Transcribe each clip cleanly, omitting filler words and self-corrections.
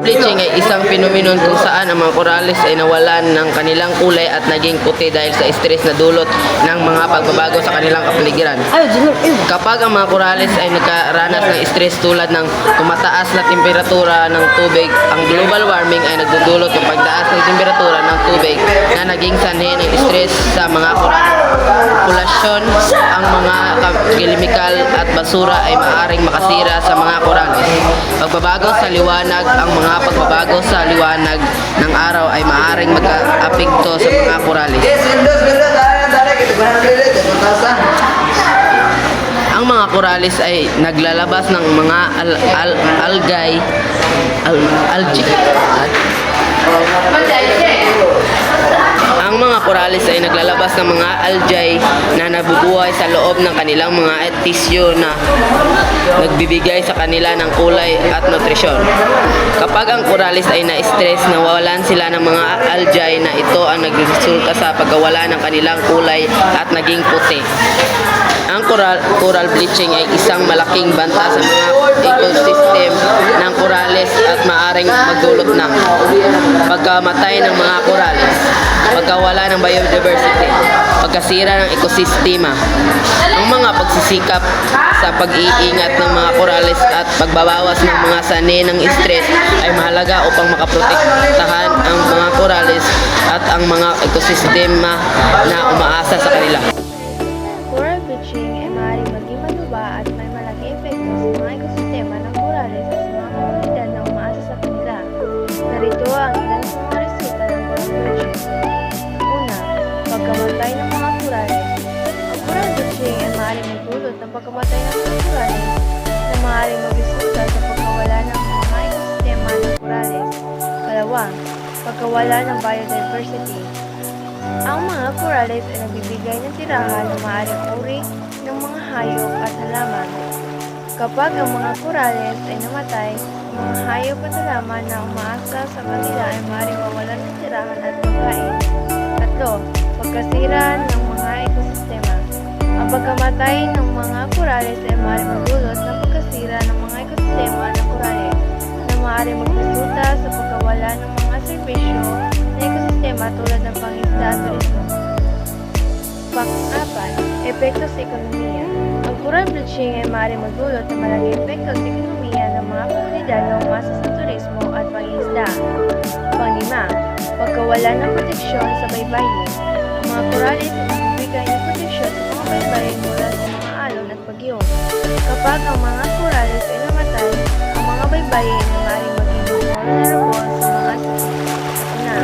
Bleaching ay isang phenomenon kung saan ang mga korales ay nawalan ng kanilang kulay at naging puti dahil sa stress na dulot ng mga pagbabago sa kanilang kapaligiran. Kapag ang mga korales ay nagkaranas ng stress tulad ng tumataas na temperatura ng tubig, ang global warming ay nagdudulot ng pagtaas ng temperatura ng tubig na naging sanhi ng stress sa mga populasyon. Ang mga kemikal at basura ay maaaring makasira sa mga korales. Pagbabago sa liwanag, ang mga pagbabago sa liwanag ng araw ay maaaring magka-apekto sa mga korales. Ang mga korales ay naglalabas ng mga algae. Ang mga korales ay naglalabas ng mga algae na nabubuhay sa loob ng kanilang mga tissue na nagbibigay sa kanila ng kulay at nutrisyon. Kapag ang korales ay na-stress, nawawalan sila ng mga algae na ito ang nagresulta sa pagkawala ng kanilang kulay at naging puti. Ang coral bleaching ay isang malaking banta sa mga ecosystem ng korales at maaring magdulot ng pagkamatay ng mga korales, pagkawala ng biodiversity, pagkasira ng ekosistema. Ang mga pagsisikap sa pag-iingat ng mga korales at pagbabawas ng mga sanhi ng stress ay mahalaga upang makaprotektahan ang mga korales at ang mga ekosistema na umaasa sa kanila. Coral bleaching ay maaaring maging mataba at may malaking epekto sa mga ekosistema ng korales at sa mga komunidad na umaasa sa kanila. Narito ang ilan sa mga resulta ng coral bleaching. Una, pagkamatay ng mga korales. Ang coral bleaching ay maaaring magdulot ng pagkamatay ng mga korales na maaaring magresulta sa pagkawala ng mga ekosistema ng korales. Kalawa, pagkawala ng biodiversity. Ang mga korales ay nagbibigay ng tirahan ng maaaring uri ng mga hayop at halaman. Kapag ang mga korales ay namatay, ang mga hayop at halaman na umaasa sa kanila ay maaaring mawalan ng tirahan at pagkain. Tatlo, pagkasira ng mga ekosistema. Ang pagkamatay ng mga korales ay maaaring magdulot ng pagkasira ng mga ekosistema ng korales na maaaring magresulta sa pagkawala ng mga serbisyo na ekosistema tulad ng pangisda at turismo. Pang-apat, epekto sa ekonomiya. Ang coral bleaching ay maaaring magdulot ng malaking epekto sa ekonomiya ng mga komunidad na umasa sa turismo at pangisda. Pang-lima, pagkawala ng proteksyon sa baybayin. Ang mga korales ay nagbibigay ng proteksyon sa mga baybayin mula sa mga alon at bagyo. Kapag ang mga korales ay namatay, ang mga baybayin ay maaaring maging vulnerable sa mga sakuna.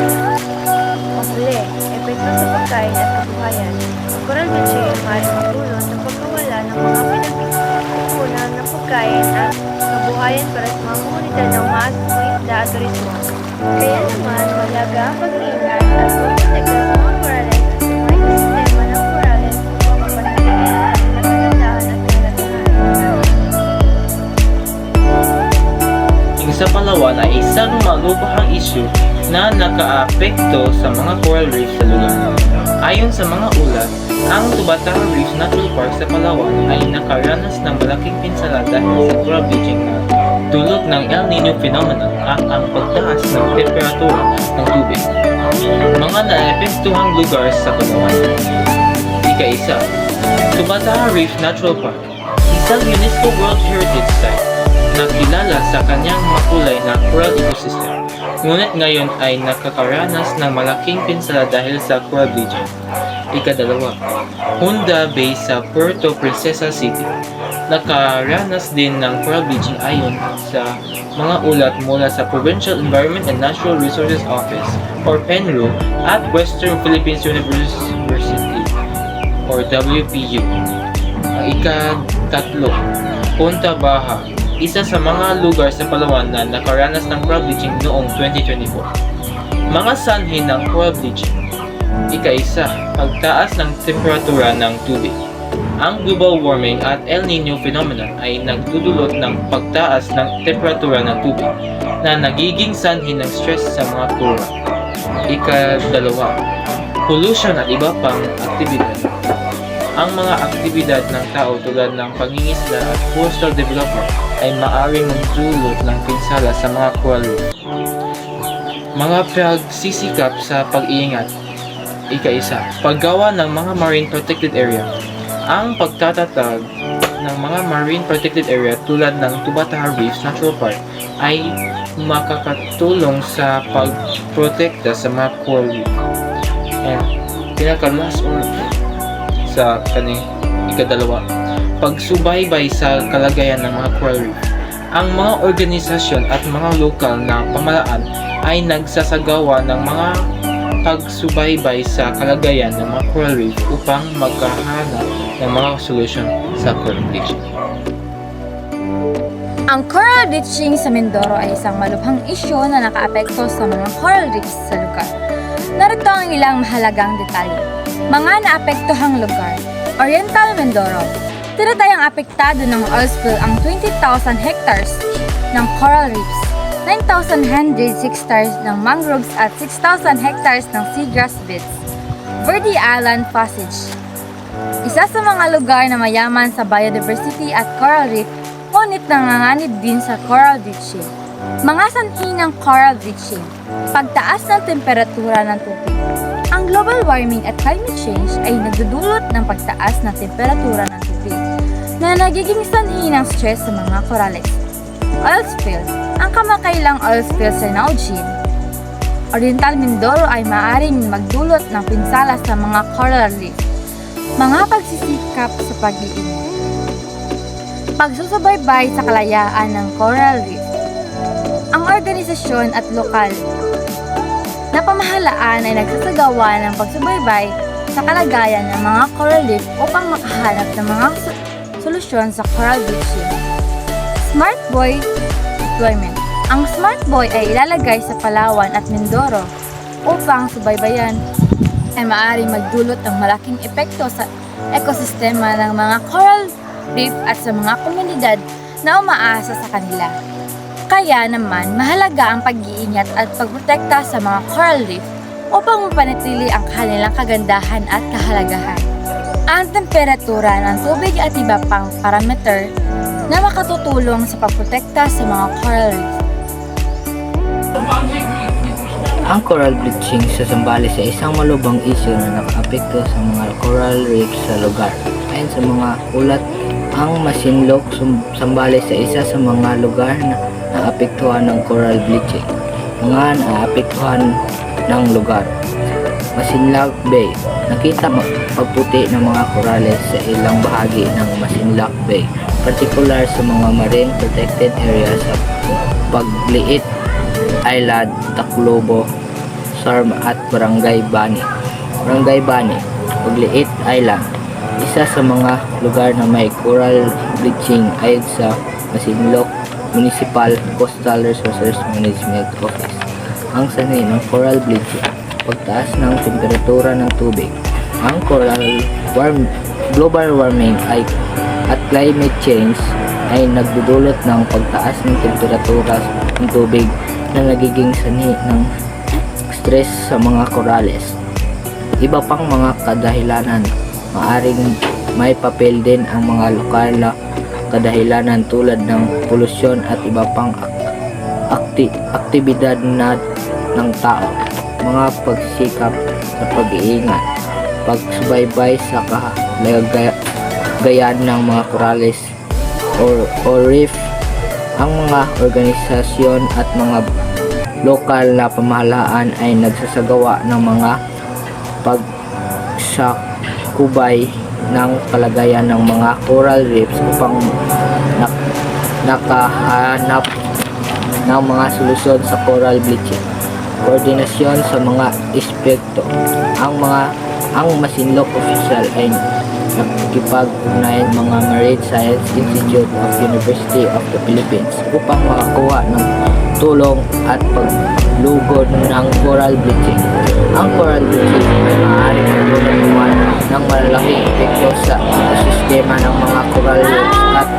Panghuli, epekto sa pagkain at kabuhayan. Ang coral bleaching ay maaaring magdulot ng pagkawala ng mga pinagkukunan ng pagkain at kabuhayan para sa mga komunidad na umaasa sa isda at turismo. Kaya naman, mahalaga ang pag-iingat at pagprotekta sa mga korales at sa mga ekosistema ng korales upang mapanatili ang kanilang kagandahan at kalagayan. Sa Palawan ay isang malubhang issue na nakaapekto sa mga coral reef sa lugar. Ayon sa mga ulat, ang Tubatara Reef Natural Park sa Palawan ay nakaranas ng malaking pinsala dahil sa coral bleaching na dulot ng El Nino phenomenon at ang pagtaas ng temperatura ng tubig. Mga naapektuhang lugar sa Palawan. Ika-isa, Tubatara Reef Natural Park, isang UNESCO World Heritage Site na kilala sa kanyang makulay na coral ecosystem. Ngunit ngayon ay nakakaranas ng malaking pinsala dahil sa coral bleaching. Ika-dalawa, Honda Bay sa Puerto Princesa City. Nakaranas din ng coral bleaching ayon sa mga ulat mula sa Provincial Environment and Natural Resources Office or PENRO at Western Philippines University or WPU. Ang ika-tatlo, Punta Baja, isa sa mga lugar sa Palawan na nakaranas ng coral bleaching noong 2024. Mga sanhi ng coral bleaching. Ika-isa, pagtaas ng temperatura ng tubig. Ang global warming at El Nino phenomenon ay nagdudulot ng pagtaas ng temperatura ng tubig na nagiging sanhi ng stress sa mga coral. Ikadalawa, pollution at iba pang aktibidad. Ang mga aktibidad ng tao tulad ng pangingisda at coastal development ay maaaring magdulot ng pinsala sa mga coral reef. Mga pagsisikap sa pag-iingat. Ika-isa, paggawa ng mga marine protected area. Ang pagtatatag ng mga marine protected area tulad ng Tubatahar Reefs Natural Park ay makakatulong sa pagprotekta sa mga coral reef. And pinaka-last or sa ikadalawa, pagsubaybay sa kalagayan ng mga coral reef. Ang mga organisasyon at mga lokal na pamalaan ay nagsasagawa ng mga pagsubaybay sa kalagayan ng mga coral reef upang magkahanap ng mga solusyon sa coral bleaching. Ang coral bleaching sa Mindoro ay isang malubhang isyu na nakaapekto sa mga coral reefs sa lugar. Narito ang ilang mahalagang detalye. Mga naapektohang lugar. Oriental Mindoro. Tinatayang apektado ng oil spill ang 20,000 hectares ng coral reefs, 9,106 hectares ng mangroves at 6,000 hectares ng seagrass beds. Verde Island Passage. Isa sa mga lugar na mayaman sa biodiversity at coral reef, ngunit nanganganib din sa coral bleaching. Mga sanhi ng coral bleaching, pagtaas ng temperatura ng tubig. Ang global warming at climate change ay nagdudulot ng pagtaas ng temperatura ng tubig na nagiging sanhi ng stress sa mga corales. Oil spill. Ang kamakailang oil spill sa Nauchin, Oriental Mindoro ay maaaring magdulot ng pinsala sa mga coral reef. Mga pagsisikap sa pag-iingat. Pagsusubaybay sa kalayaan ng coral reef. Ang organisasyon at lokal na pamahalaan ay nagsasagawa ng pagsubaybay sa kalagayan ng mga coral reef upang makahanap ng mga solusyon sa coral bleaching. Smart Buoy Deployment. Ang Smart Buoy ay ilalagay sa Palawan at Mindoro upang subaybayan ay maaaring magdulot ng malaking epekto sa ekosistema ng mga coral reef at sa mga komunidad na umaasa sa kanila. Kaya naman, mahalaga ang pag-iingat at pagprotekta sa mga coral reef upang mapanatili ang kanilang kagandahan at kahalagahan. Ang temperatura ng tubig at iba pang parameter na makatutulong sa pagprotekta sa mga coral reef. Ang coral bleaching sa Zambales ay isang malubhang isyu na nakaapekto sa mga coral reefs sa lugar. Ayon sa mga ulat, ang Masinloc, Zambales ay isa sa mga lugar na naapektuhan ng coral bleaching. Mga naapektuhan ng lugar. Masinloc Bay. Nakita pagputi ng mga korales sa ilang bahagi ng Masinloc Bay, partikular sa mga marine protected area sa Pagliit Island, Taclobo, Sarm at Barangay Bani. Barangay Bani, Pagliit Island, isa sa mga lugar na may coral bleaching ayon sa Masinloc Municipal Coastal Resources Management Office. Ang sanhi ng coral bleaching, pagtaas ng temperatura ng tubig. Ang global warming at climate change ay nagdudulot ng pagtaas ng temperatura ng tubig na nagiging sanhi ng stress sa mga korales. Iba pang mga kadahilanan, maaring may papel din ang mga lokal na kadahilanan tulad ng polusyon at iba pang aktibidad ng tao. Mga pagsikap sa pag-iingat, pagsubaybay sa kalagayan ng mga korales o reef. Ang mga organisasyon at mga lokal na pamahalaan ay nagsasagawa ng mga pagsakubay ng kalagayan ng mga coral reefs upang nakahanap ng mga solusyon sa coral bleaching. Koordinasyon sa mga aspekto. Ang Masinloc official ay nakikipag-ugnayan mga Marine Science Institute of University of the Philippines upang makakuha ng tulong at paglugod ng coral bleaching. Ang coral bleaching ay maaaring magdulot ng malalaking epekto sa ekosistema ng mga coral reefs at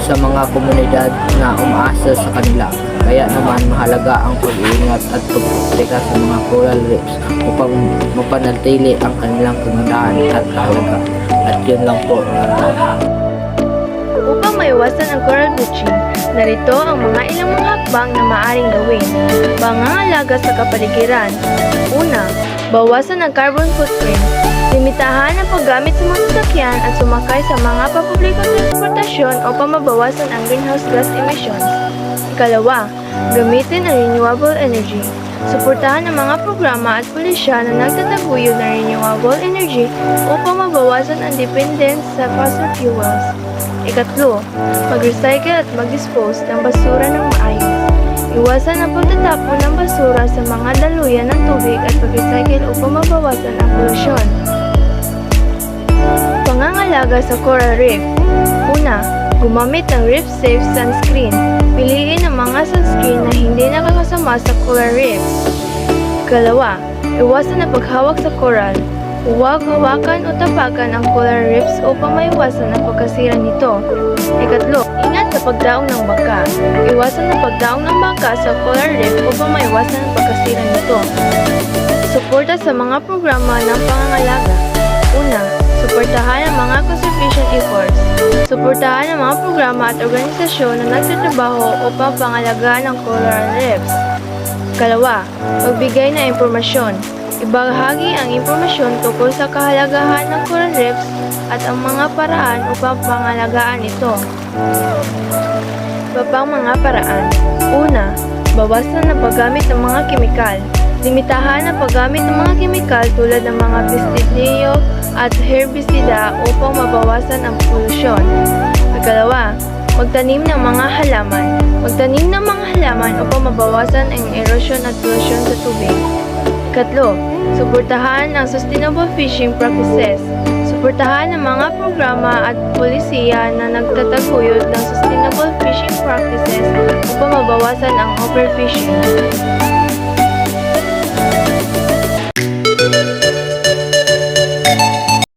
sa mga komunidad na umaasa sa kanila. Kaya naman mahalaga ang pag-iingat at pagprotekta sa mga coral reefs upang mapanatili ang kanilang kagandahan at kahalaga. At yun lang po. Upang maiwasan ang coral bleaching, narito ang mga ilang mga hakbang na maaaring gawin. Pangangalaga sa kapaligiran. Una, bawasan ang carbon footprint. Limitahan ang paggamit sa mga sasakyan at sumakay sa mga pampublikong transportasyon upang mabawasan ang greenhouse gas emissions. Ikalawa, gamitin ang renewable energy. Suportahan ang mga programa at pulisya na nagtataguyod ng renewable energy upang mabawasan ang dependence sa fossil fuels. Ikatlo, mag-recycle at mag-dispose ng basura ng maayos. Iwasan ang pagtatapon ng basura sa mga daluyan ng tubig at pag-recycle upang mabawasan ang polusyon. Pangangalaga sa coral reef. Una, gumamit ng reef-safe sunscreen. Piliin ang mga sunscreen na hindi nakakasama sa coral reefs. Ikalawa, iwasan ang paghawak sa coral. Huwag hawakan o tapakan ang coral reefs upang maiwasan ang pagkasira nito. Ikatlo, ingat sa pagdaong ng bangka. Iwasan ang pagdaong ng bangka sa coral reef upang maiwasan ang pagkasira nito. Suporta sa mga programa ng pangangalaga. Una, suportahan ang mga conservation efforts. Suportahan ang mga programa at organisasyon na nagtatrabaho upang pangalagaan ang coral reefs. Kalawa, magbigay ng impormasyon. Ibahagi ang impormasyon tungkol sa kahalagahan ng coral reefs at ang mga paraan upang pangalagaan ito. Iba pang mga paraan. Una, bawasan ang paggamit ng mga kemikal. Limitahan ang paggamit ng mga kemikal tulad ng mga pestisidyo at herbisida upang mabawasan ang polusyon. Ikalawa, magtanim ng mga halaman. Magtanim ng mga halaman upang mabawasan ang erosyon at polusyon sa tubig. Ikatlo, suportahan ang sustainable fishing practices. Suportahan ang mga programa at polisiya na nagtataguyod ng sustainable fishing practices upang mabawasan ang overfishing.